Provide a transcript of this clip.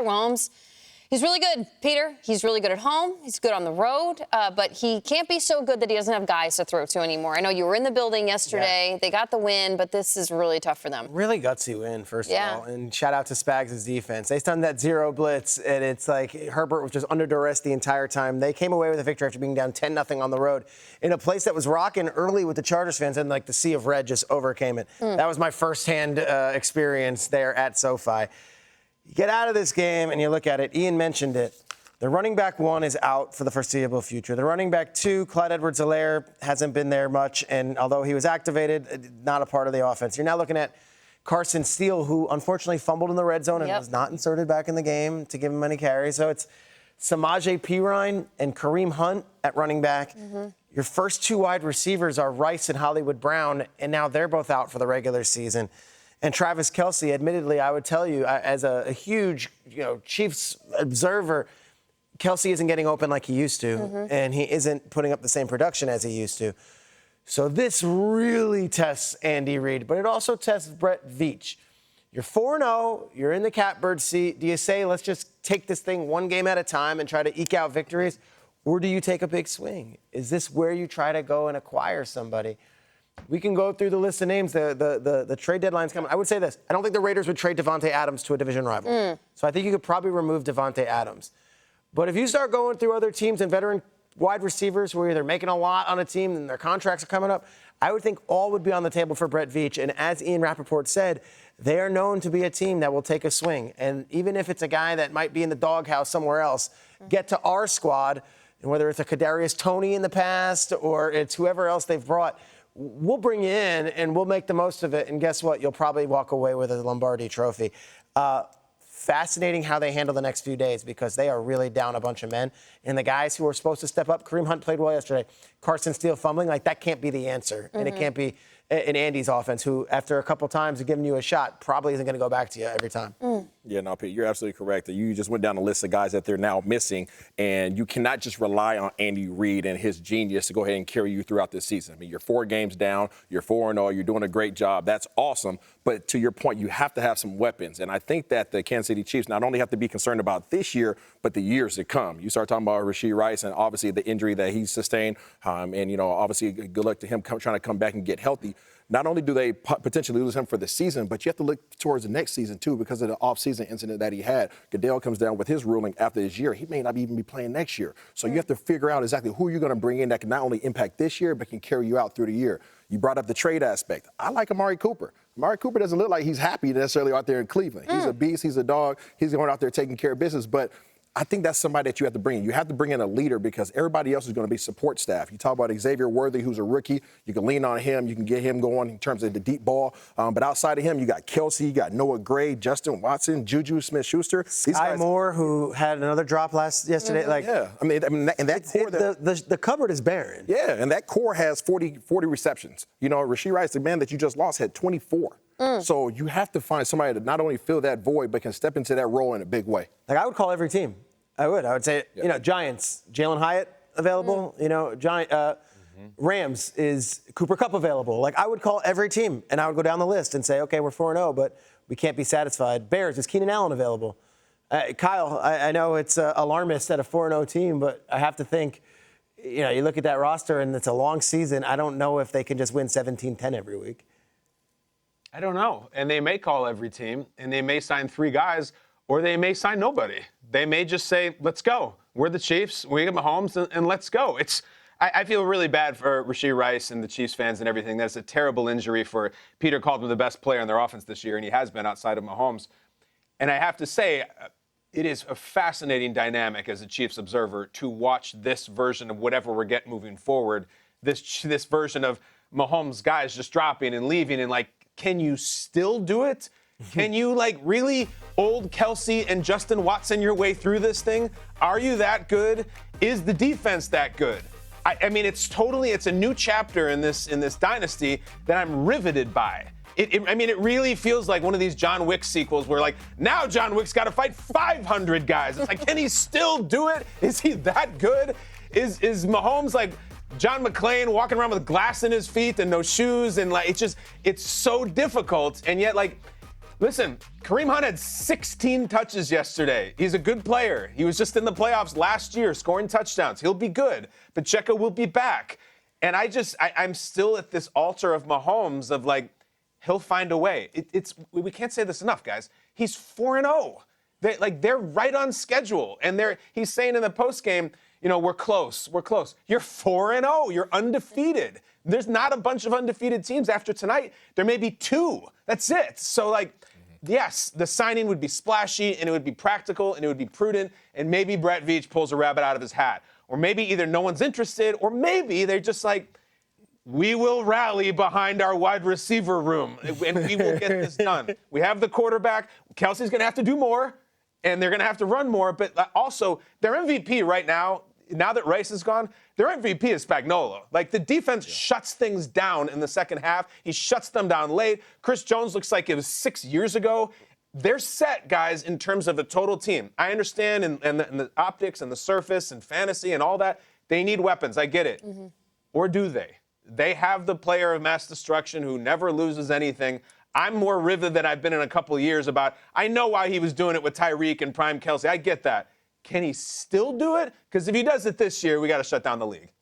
Mahomes, he's really good, Peter. He's really good at home. He's good on the road, but he can't be so good that he doesn't have guys to throw to anymore. I know you were in the building yesterday. Yeah. They got the win, but this is really tough for them. Really gutsy win, first of all. And shout out to Spags' defense. They stunned that zero blitz, and it's like Herbert was just under duress the entire time. They came away with a victory after being down 10-0 on the road in a place that was rocking early with the Chargers fans, and like the sea of red just overcame it. That was my firsthand experience there at SoFi. You get out of this game and you look at it. Ian mentioned it. The running back 1 is out for the foreseeable future. The running back 2, Clyde Edwards-Helaire, hasn't been there much. And although he was activated, not a part of the offense. You're now looking at Carson Steele, who unfortunately fumbled in the red zone and was not inserted back in the game to give him any carries. So it's Samaje Perine and Kareem Hunt at running back. Your first 2 wide receivers are Rice and Hollywood Brown, and now they're both out for the regular season. And Travis Kelce, admittedly, I would tell you, as a huge, Chiefs observer, Kelce isn't getting open like he used to, and he isn't putting up the same production as he used to. So this really tests Andy Reid, but it also tests Brett Veach. You're 4-0, you're in the catbird seat. Do you say, let's just take this thing one game at a time and try to eke out victories? Or do you take a big swing? Is this where you try to go and acquire somebody? We can go through the list of names. The trade deadline's coming. I would say this. I don't think the Raiders would trade Devontae Adams to a division rival. So I think you could probably remove Devontae Adams. But if you start going through other teams and veteran wide receivers who are either making a lot on a team and their contracts are coming up, I would think all would be on the table for Brett Veach. And as Ian Rappaport said, they are known to be a team that will take a swing. And even if it's a guy that might be in the doghouse somewhere else, get to our squad, and whether it's a Kadarius Toney in the past or it's whoever else they've brought, we'll bring you in and we'll make the most of it. And guess what? You'll probably walk away with a Lombardi trophy. Fascinating how they handle the next few days because they are really down a bunch of men. And the guys who are supposed to step up, Kareem Hunt played well yesterday. Carson Steele fumbling, that can't be the answer. And it can't be in Andy's offense, who after a couple times of giving you a shot probably isn't going to go back to you every time. Yeah, no, Pete, you're absolutely correct. You just went down the list of guys that they're now missing, and you cannot just rely on Andy Reid and his genius to go ahead and carry you throughout this season. I mean, you're 4 games down, you're 4-0, you're doing a great job. That's awesome. But to your point, you have to have some weapons. And I think that the Kansas City Chiefs not only have to be concerned about this year, but the years to come. You start talking about Rashee Rice and obviously the injury that he sustained. And, obviously good luck to him trying to come back and get healthy. Not only do they potentially lose him for the season, but you have to look towards the next season, too, because of the offseason incident that he had. Goodell comes down with his ruling after this year. He may not even be playing next year. So you have to figure out exactly who you're going to bring in that can not only impact this year, but can carry you out through the year. You brought up the trade aspect. I like Amari Cooper. Amari Cooper doesn't look like he's happy necessarily out there in Cleveland. He's a beast. He's a dog. He's going out there taking care of business. But I think that's somebody that you have to bring in. You have to bring in a leader because everybody else is going to be support staff. You talk about Xavier Worthy, who's a rookie. You can lean on him. You can get him going in terms of the deep ball. But outside of him, you got Kelce, you got Noah Gray, Justin Watson, Juju Smith-Schuster. Sky Moore, who had another drop yesterday. And that core. The cupboard is barren. Yeah, and that core has 40 receptions. Rashee Rice, the man that you just lost, had 24. So you have to find somebody to not only fill that void, but can step into that role in a big way. I would call every team. I would say, Giants, Jalen Hyatt available. Rams, is Cooper Kupp available? I would call every team, and I would go down the list and say, okay, we're 4-0, but we can't be satisfied. Bears, is Keenan Allen available? Kyle, I know it's alarmist at a 4-0 team, but I have to think, you look at that roster, and it's a long season. I don't know if they can just win 17-10 every week. I don't know. And they may call every team, and they may sign 3 guys, or they may sign nobody. They may just say, let's go. We're the Chiefs. We get Mahomes, and let's go. I feel really bad for Rashee Rice and the Chiefs fans and everything. That's a terrible injury for Peter called him the best player in their offense this year, and he has been outside of Mahomes. And I have to say, it is a fascinating dynamic as a Chiefs observer to watch this version of whatever we're getting moving forward, this version of Mahomes guys just dropping and leaving and can you still do it? Can you really old Kelce and Justin Watson your way through this thing? Are you that good? Is the defense that good? I mean, it's a new chapter in this dynasty that I'm riveted by. It really feels like one of these John Wick sequels where now John Wick's got to fight 500 guys. It's can he still do it? Is he that good? Is Mahomes John McClane walking around with glass in his feet and no shoes, and it's so difficult, and yet Listen, Kareem Hunt had 16 touches yesterday. He's a good player. He was just in the playoffs last year scoring touchdowns. He'll be good. Pacheco will be back. And I'm still at this altar of Mahomes of like, he'll find a way. We can't say this enough, guys. He's 4-0. They're right on schedule. And he's saying in the postgame, we're close. You're 4-0. You're undefeated. There's not a bunch of undefeated teams after tonight. There may be 2. That's it. So, yes, the signing would be splashy, and it would be practical, and it would be prudent, and maybe Brett Veach pulls a rabbit out of his hat. Or maybe either no one's interested, or maybe they're just like, we will rally behind our wide receiver room, and we will get this done. We have the quarterback. Kelsey's going to have to do more, and they're going to have to run more. But also, their MVP right now that Rice is gone, their MVP is Spagnuolo. The defense shuts things down in the second half. He shuts them down late. Chris Jones looks like it was 6 years ago. They're set, guys, in terms of the total team. I understand and the optics and the surface and fantasy and all that. They need weapons. I get it. Mm-hmm. Or do they? They have the player of mass destruction who never loses anything. I'm more riveted than I've been in a couple of years about, I know why he was doing it with Tyreek and Prime Kelsey. I get that. Can he still do it? Because if he does it this year, we got to shut down the league.